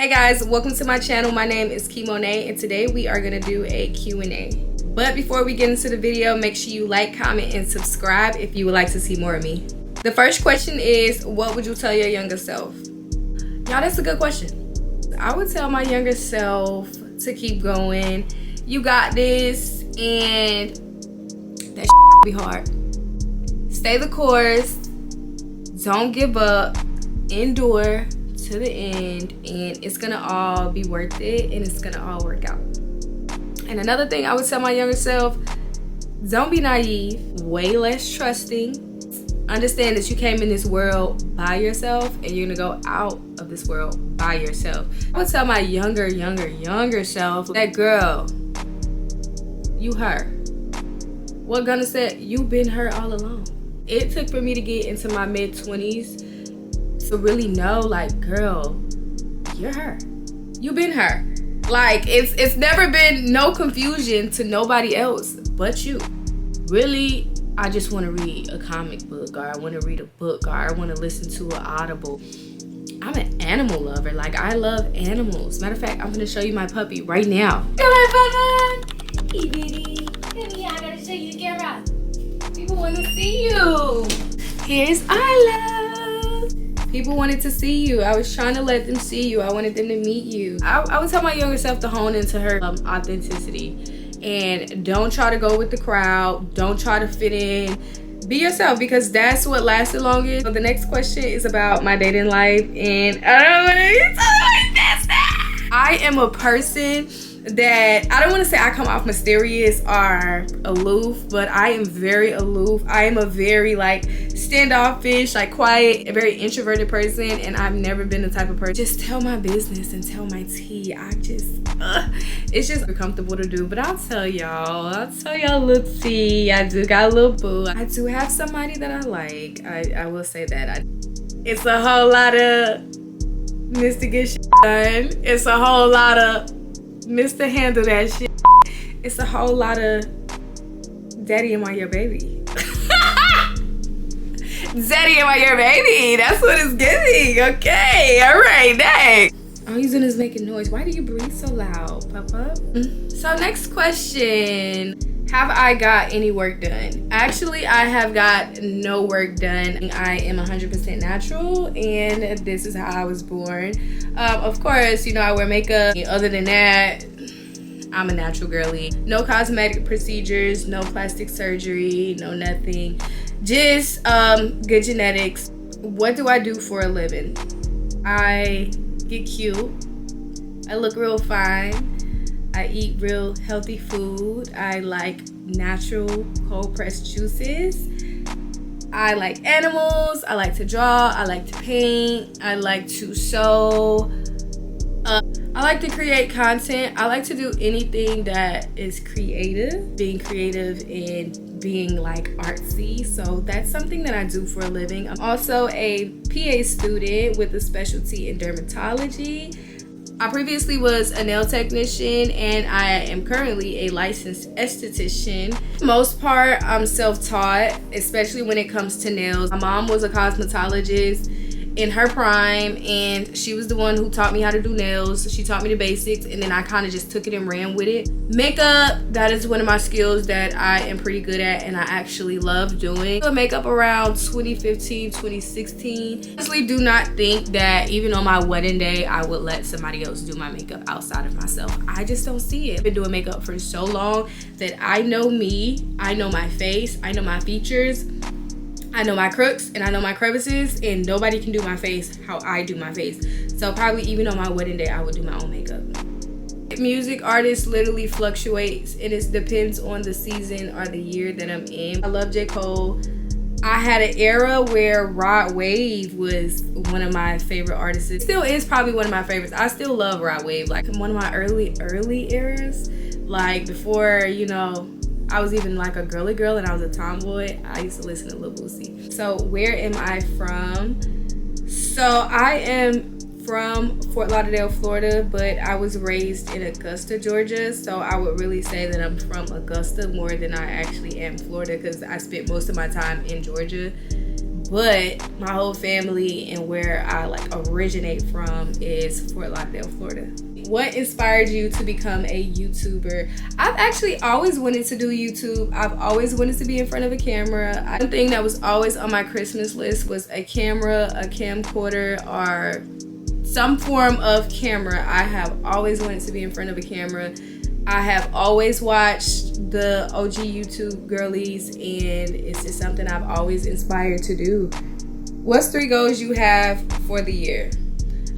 Hey guys, welcome to my channel. My name is Kimonae and today we are gonna do a Q&A. But before we get into the video, make sure you like, comment, and subscribe if you would like to see more of me. The first question is, what would you tell your younger self? Y'all, that's a good question. I would tell my younger self to keep going. You got this, and that be hard. Stay the course. Don't give up. Endure to the end, and it's gonna all be worth it, and it's gonna all work out. And another thing I would tell my younger self, don't be naive, way less trusting. Understand that you came in this world by yourself and you're gonna go out of this world by yourself. I would tell my younger self, that girl, you her. What Gunna said, you been her all along. It took for me to get into my mid-20s to really know, like, girl, you're her. You been her. Like, it's never been no confusion to nobody else but you. Really, I just want to read a comic book, or I want to read a book, or I want to listen to an Audible. I'm an animal lover. Like, I love animals. Matter of fact, I'm gonna show you my puppy right now. Come on, Papa. Hey, Diddy. Come here, I gotta show you the camera. People want to see you. Here's Isla. People wanted to see you. I was trying to let them see you. I wanted them to meet you. I would tell my younger self to hone into her authenticity. And don't try to go with the crowd. Don't try to fit in. Be yourself, because that's what lasted longest. So the next question is about my dating life. And I don't want to be like this. I am a person that, I don't want to say I come off mysterious or aloof, but I am very aloof. I am a very like standoffish, like quiet, a very introverted person, and I've never been the type of person just tell my business and tell my tea. It's just uncomfortable to do. But I'll tell y'all a little tea. I do got a little boo. I do have somebody that I like. I will say that. It's a whole lot of Mr. Get shit done. It's a whole lot of Mr. Handle that shit. It's a whole lot of Daddy, am I your baby? Daddy, am I your baby? That's what it's giving. Okay, all right, next. All he's doing is making noise. Why do you breathe so loud, Papa? So next question. Have I got any work done? Actually, I have got no work done. I am 100% natural, and this is how I was born. Of course, you know, I wear makeup. Other than that, I'm a natural girly. No cosmetic procedures, no plastic surgery, no nothing. Just good genetics. What do I do for a living? I get cute. I look real fine. I eat real healthy food. I like natural cold pressed juices. I like animals. I like to draw. I like to paint. I like to sew. I like to create content. I like to do anything that is creative. Being creative and being like artsy. So that's something that I do for a living. I'm also a PA student with a specialty in dermatology. I previously was a nail technician, and I am currently a licensed esthetician. For the most part, I'm self-taught, especially when it comes to nails. My mom was a cosmetologist in her prime, and she was the one who taught me how to do nails. She taught me the basics, and then I kind of just took it and ran with it. Makeup, that is one of my skills that I am pretty good at, and I actually love doing. I makeup around 2015, 2016. Honestly, do not think that even on my wedding day, I would let somebody else do my makeup outside of myself. I just don't see it. I've been doing makeup for so long that I know me, I know my face, I know my features, I know my crooks, and I know my crevices, and nobody can do my face how I do my face. So probably even on my wedding day, I would do my own makeup. Music artists literally fluctuates, and it depends on the season or the year that I'm in. I love J. Cole. I had an era where Rod Wave was one of my favorite artists. It still is probably one of my favorites. I still love Rod Wave. Like, one of my early eras, like before, you know, I was even like a girly girl and I was a tomboy, I used to listen to Lil Boosie. So where am I from? So I am from Fort Lauderdale, Florida, but I was raised in Augusta, Georgia. So I would really say that I'm from Augusta more than I actually am Florida, because I spent most of my time in Georgia. but my whole family and where I like originate from is Fort Lauderdale, Florida. What inspired you to become a YouTuber? I've actually always wanted to do YouTube. I've always wanted to be in front of a camera. One thing that was always on my Christmas list was a camera, a camcorder, or some form of camera. I have always wanted to be in front of a camera. I have always watched the OG YouTube girlies, and it's just something I've always inspired to do. What's 3 goals you have for the year?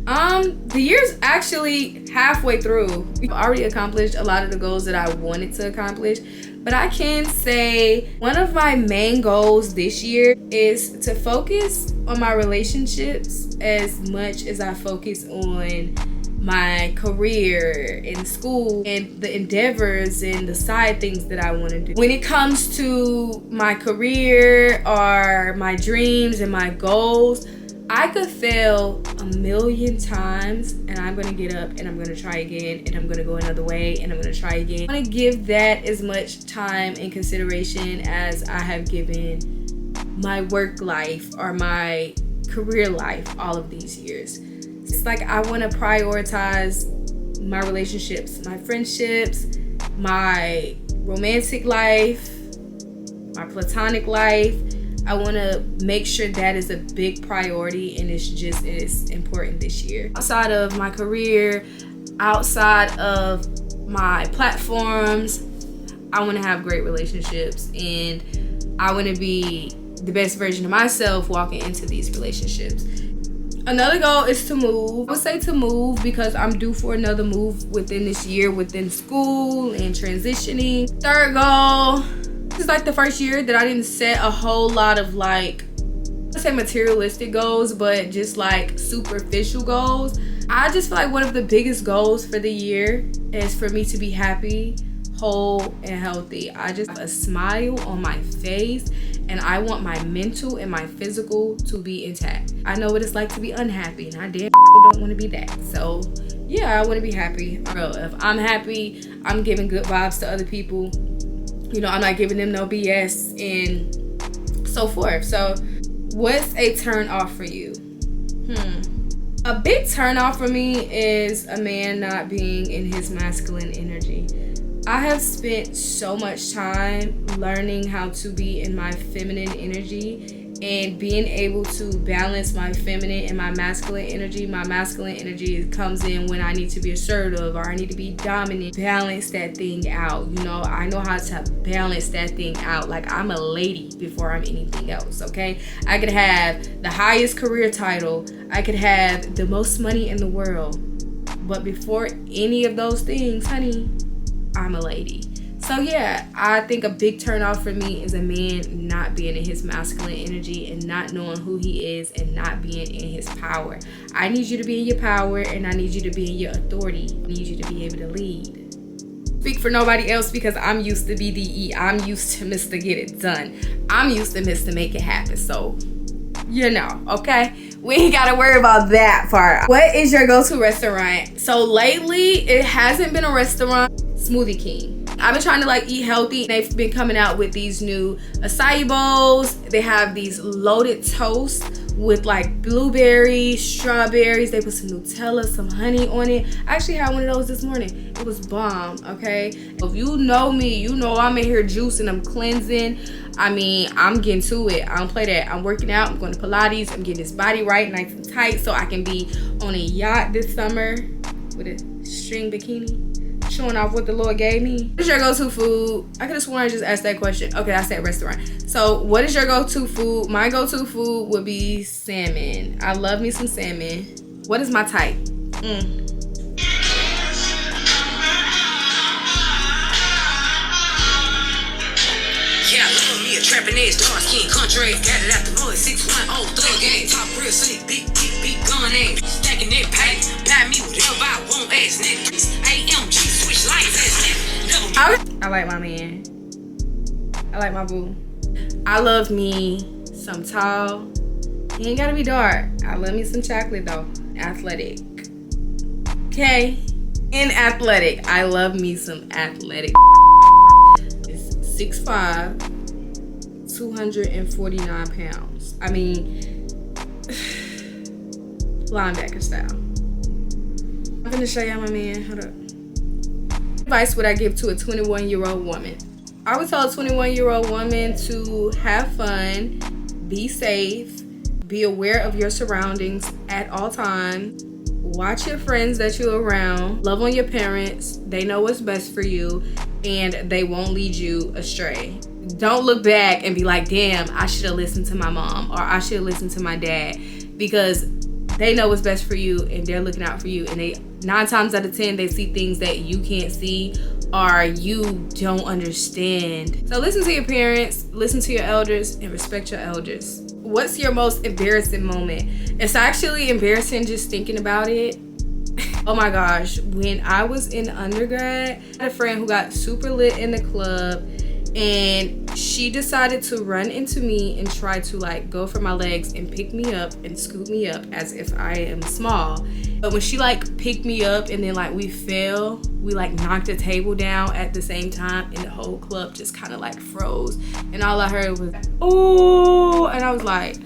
The year's actually halfway through. We've already accomplished a lot of the goals that I wanted to accomplish, but I can say one of my main goals this year is to focus on my relationships as much as I focus on my career in school and the endeavors and the side things that I want to do. When it comes to my career or my dreams and my goals, I could fail a million times and I'm gonna get up and I'm gonna try again and I'm gonna go another way and I'm gonna try again. I wanna give that as much time and consideration as I have given my work life or my career life all of these years. It's like I wanna prioritize my relationships, my friendships, my romantic life, my platonic life. I want to make sure that is a big priority and it's important this year. Outside of my career, outside of my platforms, I want to have great relationships and I want to be the best version of myself walking into these relationships. Another goal is to move. I would say to move because I'm due for another move within this year, within school and transitioning. Third goal, this is like the first year that I didn't set a whole lot of like, let's say materialistic goals, but just like superficial goals. I just feel like one of the biggest goals for the year is for me to be happy, whole, and healthy. I just have a smile on my face and I want my mental and my physical to be intact. I know what it's like to be unhappy and I damn don't want to be that. So yeah, I want to be happy. Bro, if I'm happy, I'm giving good vibes to other people. You know, I'm not giving them no BS and so forth. So what's a turn off for you? A big turn off for me is a man not being in his masculine energy. I have spent so much time learning how to be in my feminine energy and being able to balance my feminine and my masculine energy. My masculine energy comes in when I need to be assertive or I need to be dominant. Balance that thing out. You know, I know how to balance that thing out. Like I'm a lady before I'm anything else, okay? I could have the highest career title. I could have the most money in the world. But before any of those things, honey, I'm a lady. So yeah, I think a big turn off for me is a man not being in his masculine energy and not knowing who he is and not being in his power. I need you to be in your power and I need you to be in your authority. I need you to be able to lead. Speak for nobody else because I'm used to BDE. I'm used to Mr. Get It Done. I'm used to Mr. Make It Happen. So, you know, okay? We ain't gotta worry about that part. What is your go-to restaurant? So lately, it hasn't been a restaurant. Smoothie King. I've been trying to like eat healthy. They've been coming out with these new acai bowls. They have these loaded toasts with like blueberries, strawberries. They put some Nutella, some honey on it. I actually had one of those this morning. It was bomb, okay? If you know me, you know I'm in here juicing, I'm cleansing. I mean, I'm getting to it. I don't play that. I'm working out, I'm going to Pilates, I'm getting this body right, nice and tight so I can be on a yacht this summer with a string bikini. Showing off what the Lord gave me. What is your go-to food? I could have sworn I just asked that question. Okay, I said restaurant. So what is your go-to food? My go-to food would be salmon. I love me some salmon. What is my type? Yeah, love me a trapping ass, dark skin, country. Got it out the mud, 610 thug game. Top real slick, big gun aim. Stacking that pay, buy me whatever I want, ass niggas. AMG, switch life, ass niggas. I like my man. I like my boo. I love me some tall. He ain't gotta be dark. I love me some chocolate though. Athletic. Okay? And athletic. I love me some athletic. It's 6'5", 249 pounds. I mean, linebacker style. I'm gonna show y'all my man. Hold up. What advice would I give to a 21-year-old woman? I would tell a 21-year-old woman to have fun, be safe, be aware of your surroundings at all times. Watch your friends that you're around. Love on your parents. They know what's best for you, and they won't lead you astray. Don't look back and be like, damn, I should have listened to my mom, or I should have listened to my dad, because they know what's best for you and they're looking out for you. And they 9 times out of 10, they see things that you can't see or you don't understand. So listen to your parents, listen to your elders, and respect your elders. What's your most embarrassing moment? It's actually embarrassing just thinking about it. Oh my gosh, when I was in undergrad, I had a friend who got super lit in the club, and she decided to run into me and try to like go for my legs and pick me up and scoop me up as if I am small. But when she like picked me up and then like we fell, we like knocked the table down at the same time, and the whole club just kind of like froze, and all I heard was, oh, and I was like,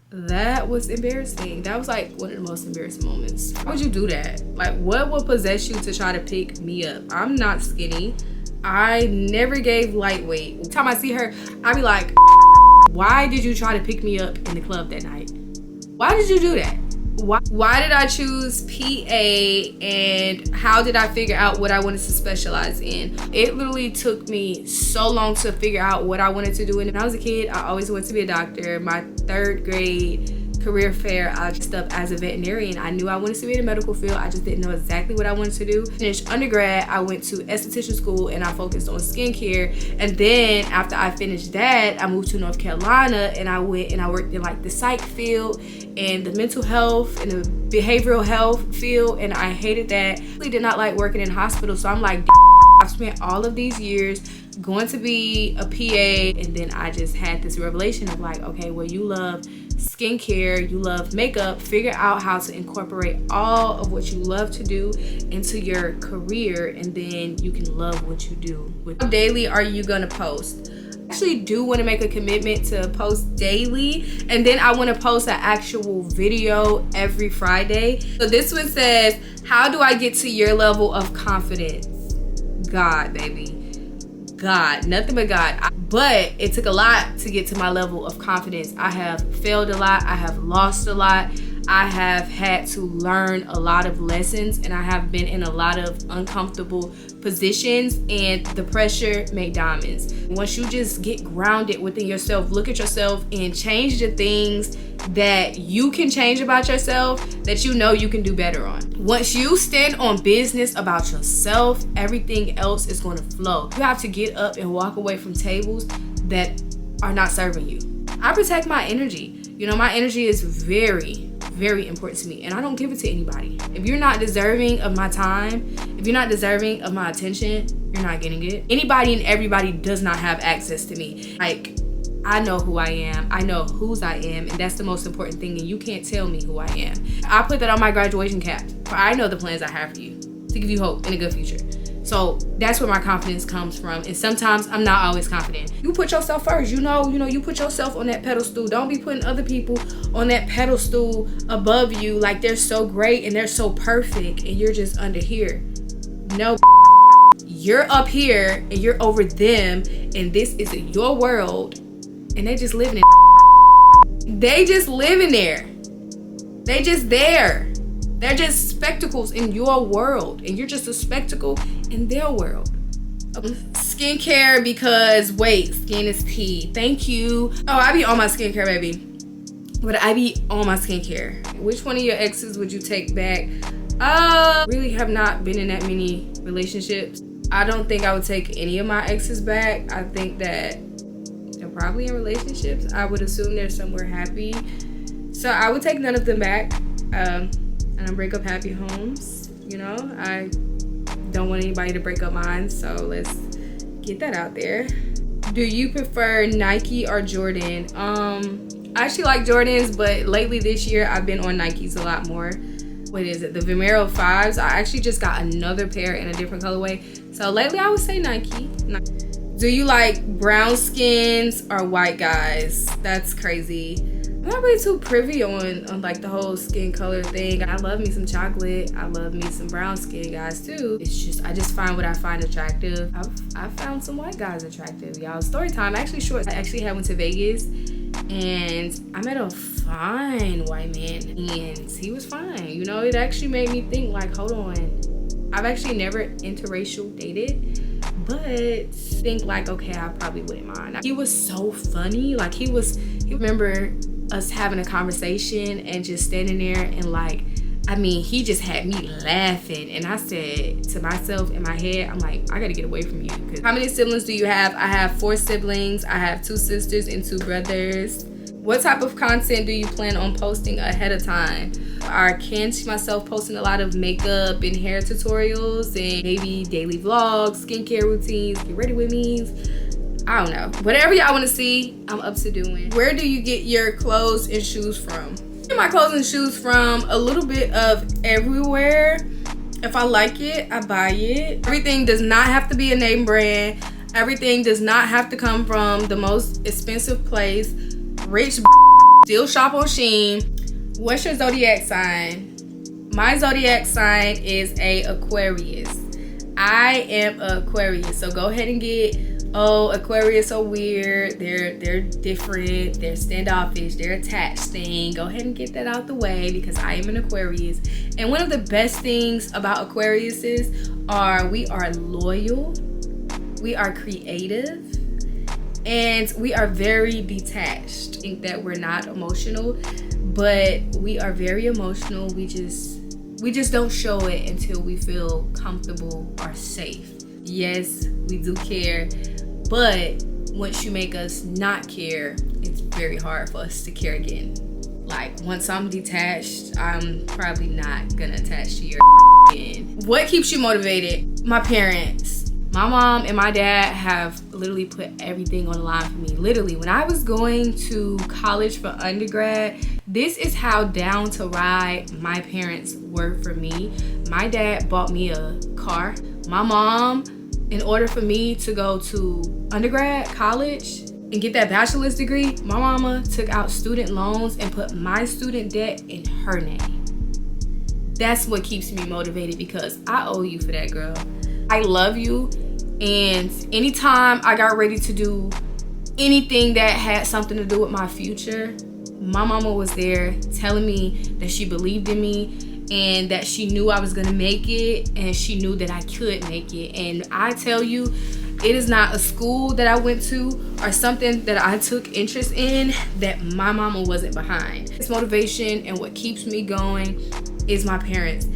that was embarrassing. That was like one of the most embarrassing moments. Why would you do that? Like, what would possess you to try to pick me up? I'm not skinny. I never gave lightweight. Every time I see her, I be like, why did you try to pick me up in the club that night? Why did you do that? Why did I choose PA, and how did I figure out what I wanted to specialize in? It literally took me so long to figure out what I wanted to do. And when I was a kid, I always wanted to be a doctor. My 3rd grade career fair, I dressed up as a veterinarian. I knew I wanted to be in the medical field. I just didn't know exactly what I wanted to do. Finished undergrad, I went to esthetician school and I focused on skincare. And then after I finished that, I moved to North Carolina and I went and I worked in like the psych field and the mental health and the behavioral health field, and I hated that. I really did not like working in hospitals. So I'm like, I've spent all of these years going to be a PA, and then I just had this revelation of like, okay, well, you love skincare, you love makeup, figure out how to incorporate all of what you love to do into your career, and then you can love what you do. How daily are you gonna post? I actually do want to make a commitment to post daily, and then I want to post an actual video every Friday. So this one says, how do I get to your level of confidence? God, baby. God, nothing but God. But it took a lot to get to my level of confidence. I have failed a lot. I have lost a lot. I have had to learn a lot of lessons, and I have been in a lot of uncomfortable positions, and the pressure made diamonds. Once you just get grounded within yourself, look at yourself and change the things that you can change about yourself that you know you can do better on. Once you stand on business about yourself, everything else is going to flow. You have to get up and walk away from tables that are not serving you. I protect my energy. You know, my energy is very important to me, and I don't give it to anybody. If you're not deserving of my time, if you're not deserving of my attention, you're not getting it. Anybody and everybody does not have access to me. Like, I know who I am, I know whose I am, and that's the most important thing, and you can't tell me who I am. I put that on my graduation cap. I know the plans I have for you to give you hope and a good future. So that's where my confidence comes from. And sometimes I'm not always confident. You put yourself first. You know, you put yourself on that pedestal. Don't be putting other people on that pedestal above you like they're so great and they're so perfect and you're just under here. No, you're up here and you're over them, and this is your world, and they just living in. They just living there. They just there. They're just spectacles in your world, and you're just a spectacle in their world. Skincare, because wait, skin is tea. Thank you. Oh, I be on my skincare, baby. But I be on my skincare. Which one of your exes would you take back? Really have not been in that many relationships. I don't think I would take any of my exes back. I think that they're probably in relationships. I would assume they're somewhere happy. So I would take none of them back. And I break up happy homes. You know, I don't want anybody to break up mine, so let's get that out there. Do you prefer Nike or Jordan? I actually like Jordans, but lately this year I've been on Nikes a lot more. What is it? The Vomero 5s. I actually just got another pair in a different colorway. So lately I would say Nike. Do you like brown skins or white guys? That's crazy. I'm not really too privy on like the whole skin color thing. I love me some chocolate. I love me some brown skin guys too. It's just, I just find what I find attractive. I've found some white guys attractive, y'all. Story time, I actually went to Vegas and I met a fine white man and he was fine. You know, it actually made me think like, hold on. I've actually never interracial dated, but think like, okay, I probably wouldn't mind. He was so funny. Like he remember us having a conversation and just standing there and like, I mean, he just had me laughing. And I said to myself in my head, I'm like, I gotta get away from you. How many siblings do you have? I have 4 siblings. I have 2 sisters and 2 brothers. What type of content do you plan on posting ahead of time? I can see myself posting a lot of makeup and hair tutorials and maybe daily vlogs, skincare routines, get ready with me. I don't know. Whatever y'all want to see, I'm up to doing. Where do you get your clothes and shoes from? I get my clothes and shoes from a little bit of everywhere. If I like it, I buy it. Everything does not have to be a name brand. Everything does not have to come from the most expensive place. Rich still shop on Shein. What's your zodiac sign? My zodiac sign is a Aquarius. I am a Aquarius, so go ahead and get, oh, Aquarius are weird, they're different, they're standoffish, they're attached thing. Go ahead and get that out the way because I am an Aquarius. And one of the best things about Aquariuses are we are loyal, we are creative, and we are very detached. I think that we're not emotional, but we are very emotional. We just don't show it until we feel comfortable or safe. Yes, we do care, but once you make us not care, it's very hard for us to care again. Like once I'm detached, I'm probably not gonna attach to your again. What keeps you motivated? My parents. My mom and my dad have literally put everything on the line for me. Literally, when I was going to college for undergrad, this is how down to ride my parents were for me. My dad bought me a car. My mom, in order for me to go to undergrad, college, and get that bachelor's degree, my mama took out student loans and put my student debt in her name. That's what keeps me motivated because I owe you for that, girl. I love you, and anytime I got ready to do anything that had something to do with my future, my mama was there telling me that she believed in me and that she knew I was gonna make it and she knew that I could make it. And I tell you, it is not a school that I went to or something that I took interest in that my mama wasn't behind. It's motivation, and what keeps me going is my parents.